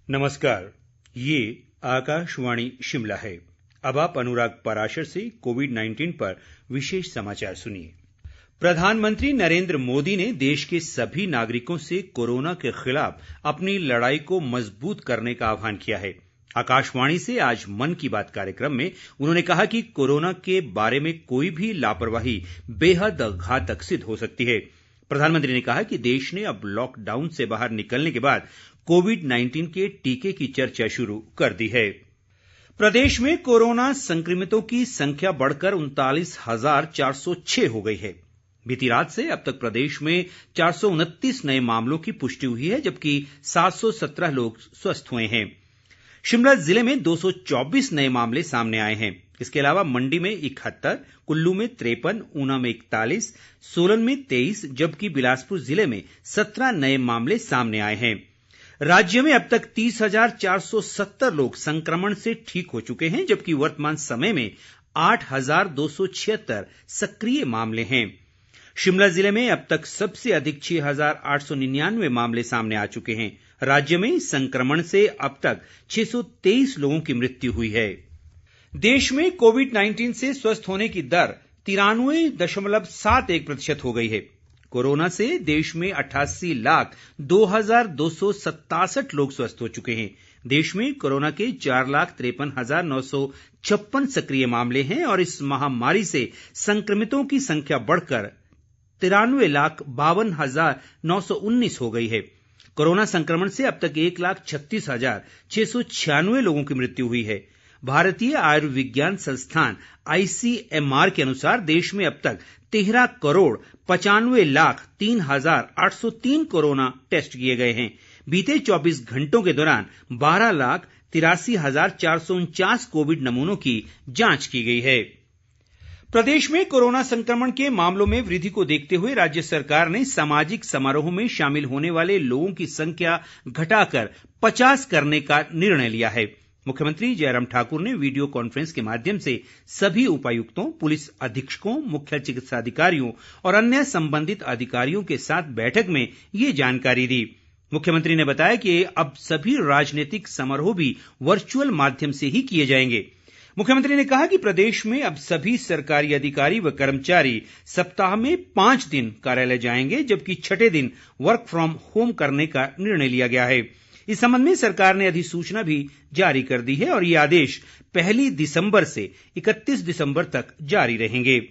नमस्कार, ये आकाशवाणी शिमला है। अब आप अनुराग पराशर से कोविड-19 पर विशेष समाचार सुनिए। प्रधानमंत्री नरेंद्र मोदी ने देश के सभी नागरिकों से कोरोना के खिलाफ अपनी लड़ाई को मजबूत करने का आह्वान किया है। आकाशवाणी से आज मन की बात कार्यक्रम में उन्होंने कहा कि कोरोना के बारे में कोई भी लापरवाही बेहद घातक सिद्ध हो सकती है। प्रधानमंत्री ने कहा कि देश ने अब लॉकडाउन से बाहर निकलने के बाद कोविड-19 के टीके की चर्चा शुरू कर दी है। प्रदेश में कोरोना संक्रमितों की संख्या बढ़कर 39,406 हो गई है। बीती रात से अब तक प्रदेश में 429 नए मामलों की पुष्टि हुई है, जबकि 717 लोग स्वस्थ हुए हैं। शिमला जिले में 224 नए मामले सामने आए हैं। इसके अलावा मंडी में 71, कुल्लू में 53, ऊना में 41, सोलन में 23, जबकि बिलासपुर जिले में 17 नए मामले सामने आए हैं। राज्य में अब तक 30,470 लोग संक्रमण से ठीक हो चुके हैं, जबकि वर्तमान समय में 8,276 सक्रिय मामले हैं। शिमला जिले में अब तक सबसे अधिक 6,899 मामले सामने आ चुके हैं। राज्य में इस संक्रमण से अब तक 623 लोगों की मृत्यु हुई है। देश में कोविड-19 से स्वस्थ होने की दर 93.71% हो गई है। कोरोना से देश में 88,02,267 लोग स्वस्थ हो चुके हैं। देश में कोरोना के 4,53,956 सक्रिय मामले हैं और इस महामारी से संक्रमितों की संख्या बढ़कर 93,52,919 हो गई है। कोरोना संक्रमण से अब तक 1,36,696 लोगों की मृत्यु हुई है। भारतीय आयुर्विज्ञान संस्थान ICMR के अनुसार देश में अब तक 13,95,03,803 कोरोना टेस्ट किए गए हैं। बीते 24 घंटों के दौरान 12,83,449 कोविड नमूनों की जांच की गई है। प्रदेश में कोरोना संक्रमण के मामलों में वृद्धि को देखते हुए राज्य सरकार ने सामाजिक समारोहों में शामिल होने वाले लोगों की संख्या घटाकर 50 करने का निर्णय लिया है। मुख्यमंत्री जयराम ठाकुर ने वीडियो कॉन्फ्रेंस के माध्यम से सभी उपायुक्तों, पुलिस अधीक्षकों, मुख्य चिकित्साधिकारियों और अन्य संबंधित अधिकारियों के साथ बैठक में ये जानकारी दी। मुख्यमंत्री ने बताया कि अब सभी राजनीतिक समारोह भी वर्चुअल माध्यम से ही किए जाएंगे। मुख्यमंत्री ने कहा कि प्रदेश में अब सभी सरकारी अधिकारी व कर्मचारी सप्ताह में 5 दिन कार्यालय जाएंगे, जबकि 6ठे दिन वर्क फ्रॉम होम करने का निर्णय लिया गया है। इस संबंध में सरकार ने अधिसूचना भी जारी कर दी है और ये आदेश 1 दिसंबर से 31 दिसंबर तक जारी रहेंगे।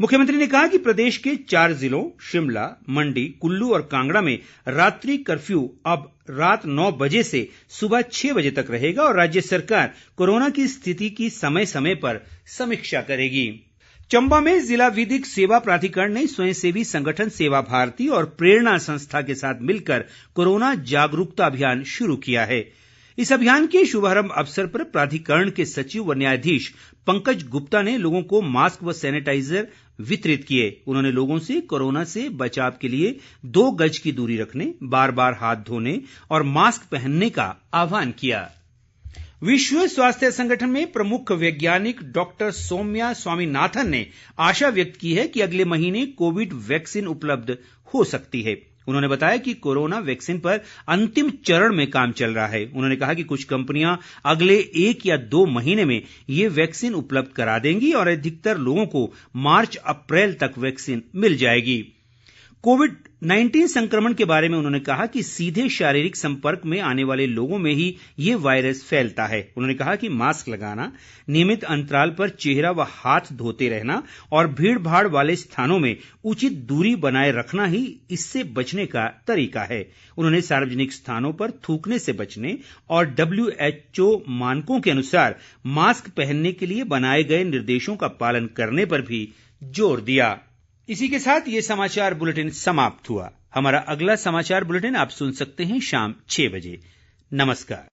मुख्यमंत्री ने कहा कि प्रदेश के 4 जिलों शिमला, मंडी, कुल्लू और कांगड़ा में रात्रि कर्फ्यू अब रात 9 बजे से सुबह 6 बजे तक रहेगा और राज्य सरकार कोरोना की स्थिति की समय समय पर समीक्षा करेगी। चंबा में जिला विधिक सेवा प्राधिकरण ने स्वयंसेवी संगठन सेवा भारती और प्रेरणा संस्था के साथ मिलकर कोरोना जागरूकता अभियान शुरू किया है। इस अभियान के शुभारंभ अवसर पर प्राधिकरण के सचिव व न्यायाधीश पंकज गुप्ता ने लोगों को मास्क व सैनिटाइजर वितरित किए। उन्होंने लोगों से कोरोना से बचाव के लिए 2 गज की दूरी रखने, बार बार हाथ धोने और मास्क पहनने का आह्वान किया। विश्व स्वास्थ्य संगठन में प्रमुख वैज्ञानिक डॉक्टर सौम्या स्वामीनाथन ने आशा व्यक्त की है कि अगले महीने कोविड वैक्सीन उपलब्ध हो सकती है। उन्होंने बताया कि कोरोना वैक्सीन पर अंतिम चरण में काम चल रहा है। उन्होंने कहा कि कुछ कंपनियां अगले 1 या 2 महीने में ये वैक्सीन उपलब्ध करा देंगी और अधिकतर लोगों को मार्च-अप्रैल तक वैक्सीन मिल जाएगी। कोविड-19 संक्रमण के बारे में उन्होंने कहा कि सीधे शारीरिक संपर्क में आने वाले लोगों में ही ये वायरस फैलता है। उन्होंने कहा कि मास्क लगाना, नियमित अंतराल पर चेहरा व हाथ धोते रहना और भीड़-भाड़ वाले स्थानों में उचित दूरी बनाए रखना ही इससे बचने का तरीका है। उन्होंने सार्वजनिक स्थानों पर थूकने से बचने और WHO मानकों के अनुसार मास्क पहनने के लिए बनाए गए निर्देशों का पालन करने पर भी जोर दिया। इसी के साथ ये समाचार बुलेटिन समाप्त हुआ। हमारा अगला समाचार बुलेटिन आप सुन सकते हैं शाम 6 बजे। नमस्कार।